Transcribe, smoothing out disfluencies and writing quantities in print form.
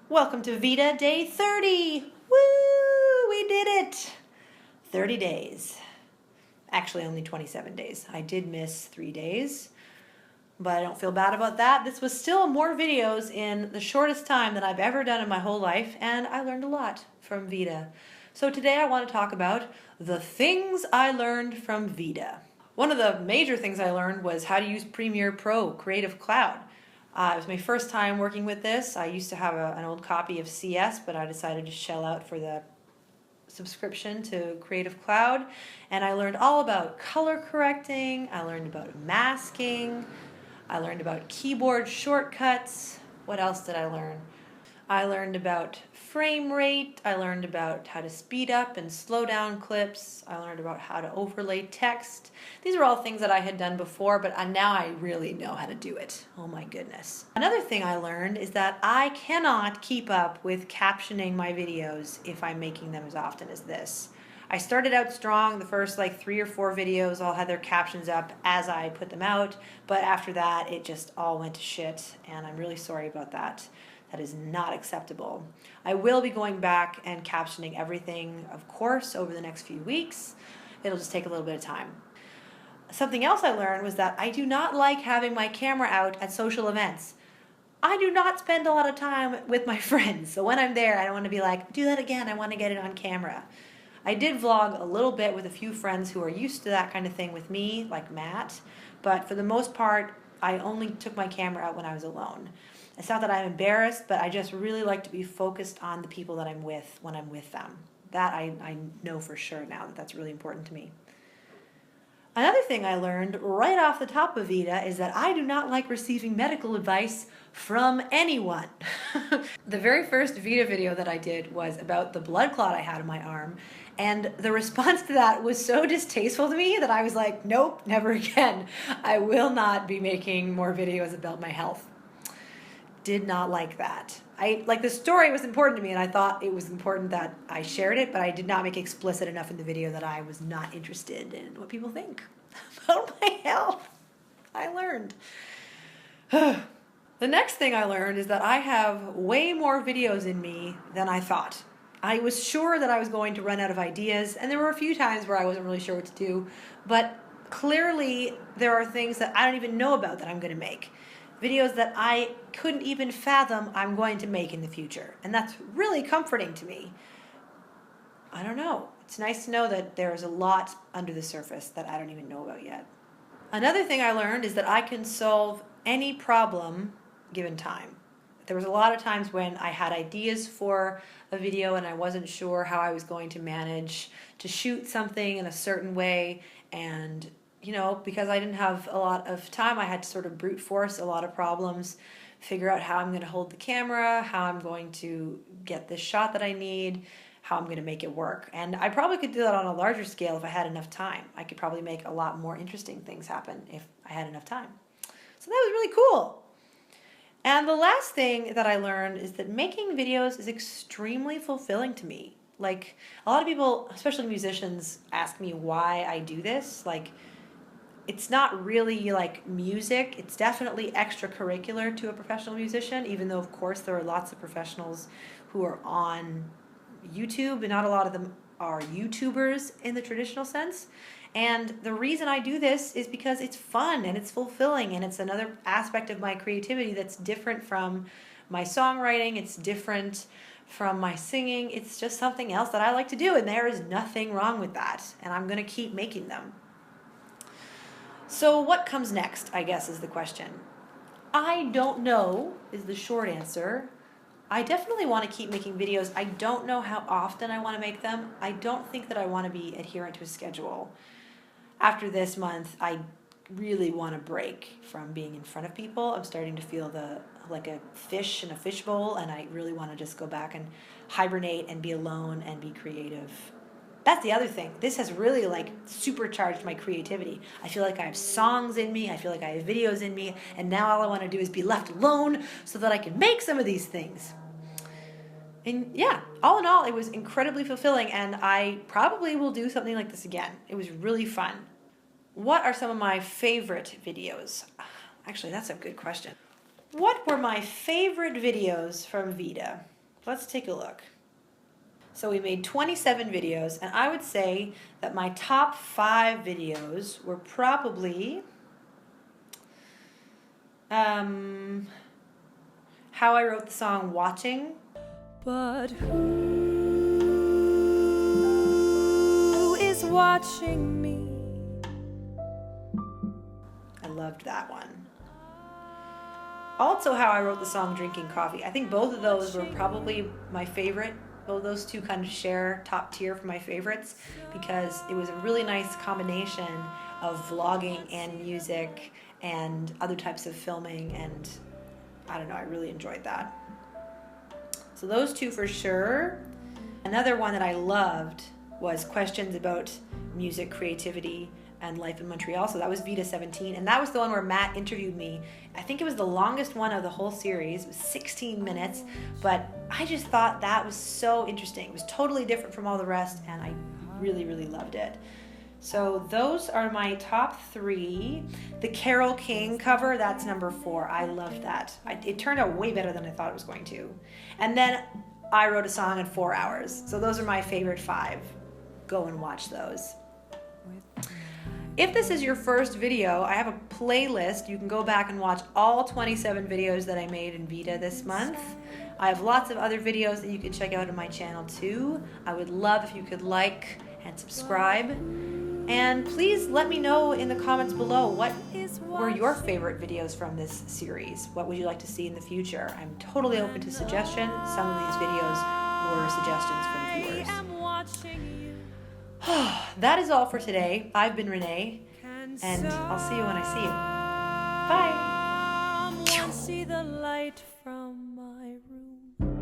Welcome to VEDA Day 30. Woo! We did it! 30 days. Actually, only 27 days. I did miss 3 days, but I don't feel bad about that. This was still more videos in the shortest time that I've ever done in my whole life, and I learned a lot from VEDA. So today I want to talk about the things I learned from VEDA. One of the major things I learned was how to use Premiere Pro, Creative Cloud. It was my first time working with this. I used to have an old copy of CS, but I decided to shell out for the subscription to Creative Cloud. And I learned all about color correcting. I learned about masking. I learned about keyboard shortcuts. What else did I learn? I learned about frame rate. I learned about how to speed up and slow down clips. I learned about how to overlay text. These are all things that I had done before, but now I really know how to do it. Oh my goodness. Another thing I learned is that I cannot keep up with captioning my videos if I'm making them as often as this. I started out strong. The first 3 or 4 videos all had their captions up as I put them out, but after that it just all went to shit, and I'm really sorry about that. That is not acceptable. I will be going back and captioning everything, of course, over the next few weeks. It'll just take a little bit of time. Something else I learned was that I do not like having my camera out at social events. I do not spend a lot of time with my friends, so when I'm there, I don't want to be like, do that again, I want to get it on camera. I did vlog a little bit with a few friends who are used to that kind of thing with me, like Matt, but for the most part, I only took my camera out when I was alone. It's not that I'm embarrassed, but I just really like to be focused on the people that I'm with when I'm with them. That I know for sure now that that's really important to me. Another thing I learned right off the top of VEDA is that I do not like receiving medical advice from anyone. The very first VEDA video that I did was about the blood clot I had in my arm, and the response to that was so distasteful to me that I was like, nope, never again. I will not be making more videos about my health. Did not like that. The story was important to me, and I thought it was important that I shared it, but I did not make explicit enough in the video that I was not interested in what people think about my health. I learned. The next thing I learned is that I have way more videos in me than I thought. I was sure that I was going to run out of ideas, and there were a few times where I wasn't really sure what to do, but clearly there are things that I don't even know about that I'm going to make. Videos that I couldn't even fathom I'm going to make in the future. And that's really comforting to me. I don't know. It's nice to know that there's a lot under the surface that I don't even know about yet. Another thing I learned is that I can solve any problem given time. There was a lot of times when I had ideas for a video and I wasn't sure how I was going to manage to shoot something in a certain way, and because I didn't have a lot of time, I had to sort of brute force a lot of problems, figure out how I'm going to hold the camera, how I'm going to get this shot that I need, how I'm going to make it work. And I probably could do that on a larger scale if I had enough time. I could probably make a lot more interesting things happen if I had enough time. So that was really cool. And the last thing that I learned is that making videos is extremely fulfilling to me. A lot of people, especially musicians, ask me why I do this. It's not really like music. It's definitely extracurricular to a professional musician, even though, of course, there are lots of professionals who are on YouTube, and not a lot of them are YouTubers in the traditional sense. And the reason I do this is because it's fun and it's fulfilling, and it's another aspect of my creativity that's different from my songwriting. It's different from my singing. It's just something else that I like to do, and there is nothing wrong with that. And I'm going to keep making them. So what comes next, I guess, is the question. I don't know is the short answer. I definitely want to keep making videos. I don't know how often I want to make them. I don't think that I want to be adherent to a schedule. After this month, I really want to break from being in front of people. I'm starting to feel like a fish in a fishbowl, and I really want to just go back and hibernate and be alone and be creative. That's the other thing. This has really supercharged my creativity. I feel like I have songs in me. I feel like I have videos in me. And now all I want to do is be left alone so that I can make some of these things. And yeah, all in all, it was incredibly fulfilling. And I probably will do something like this again. It was really fun. What are some of my favorite videos? Actually, that's a good question. What were my favorite videos from VEDA? Let's take a look. So we made 27 videos, and I would say that my top 5 videos were probably how I wrote the song Watching. But who is watching me? I loved that one. Also how I wrote the song Drinking Coffee. I think both of those were probably my favorite. Both those two kind of share top tier for my favorites because it was a really nice combination of vlogging and music and other types of filming, and I don't know, I really enjoyed that. So those two for sure. Another one that I loved was questions about music, creativity, and life in Montreal. So that was VEDA 17, and that was the one where Matt interviewed me. I think it was the longest one of the whole series. It was 16 minutes, but I just thought that was so interesting. It was totally different from all the rest, and I really, really loved it. So those are my top 3. The Carole King cover, that's number 4. I loved that. It turned out way better than I thought it was going to. And then I wrote a song in 4 hours. So those are my favorite 5. Go and watch those. If this is your first video, I have a playlist. You can go back and watch all 27 videos that I made in VEDA this month. I have lots of other videos that you can check out on my channel too. I would love if you could like and subscribe. And please let me know in the comments below what were your favorite videos from this series. What would you like to see in the future? I'm totally open to suggestions. Some of these videos were suggestions from viewers. That is all for today. I've been Renee, and I'll see you when I see you. Bye. See the light from my room.